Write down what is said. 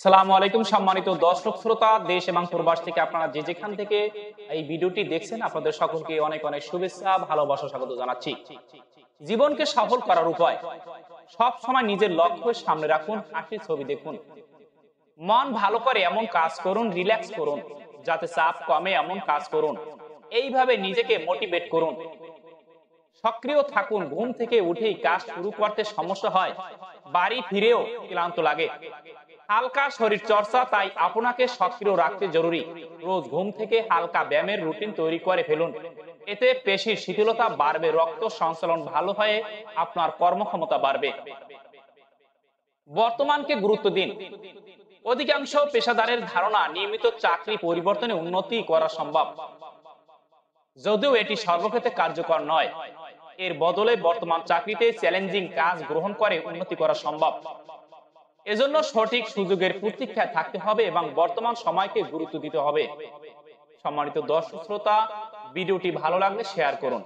সালামু আলাইকুম সম্মানিত দর্শক শ্রোতা, দেশ এবং প্রবাস থেকে আপনারা যে যেখান থেকে এই ভিডিওটি দেখছেন, আপনাদের সকলকে অনেক অনেক শুভেচ্ছা, ভালোবাসা, স্বাগত জানাচ্ছি। জীবনকে সফল করার উপায়: সব সময় নিজের লক্ষ্য সামনে রাখুন, হাসির ছবি দেখুন, মন ভালো করে এমন কাজ করুন, রিল্যাক্স করুন, যাতে চাপ কমে এমন কাজ করুন। এইভাবে নিজেকে মোটিভেট করুন। সক্রিয় থাকুন। ঘুম থেকে উঠেই কাজ শুরু করতে সমস্যা হয়, বাড়ি ফিরেও ক্লান্ত লাগে। হালকা শরীর চর্চা তাই আপনাকে সক্রিয় রাখতে জরুরি। রোজ ঘুম থেকে হালকা ব্যায়ামের রুটিন তৈরি করে ফেলুন। এতে পেশির শিথিলতা বাড়বে, রক্ত সঞ্চালন ভালো হয়ে আপনার কর্মক্ষমতা বাড়বে। বর্তমানকে গুরুত্ব দিন। অধিকাংশ পেশাদারের ধারণা নিয়মিত চাকরি পরিবর্তনে উন্নতি করা সম্ভব, যদিও এটি সর্বক্ষেত্রে কার্যকর নয়। এর বদলে বর্তমান চাকরিতে চ্যালেঞ্জিং কাজ গ্রহণ করে উন্নতি করা সম্ভব। এজন্য সঠিক সুযোগের প্রতীক্ষায় থাকতে হবে এবং বর্তমান সময়কে গুরুত্ব দিতে হবে। সম্মানিত দর্শক শ্রোতা, ভিডিওটি ভালো লাগলে শেয়ার করুন।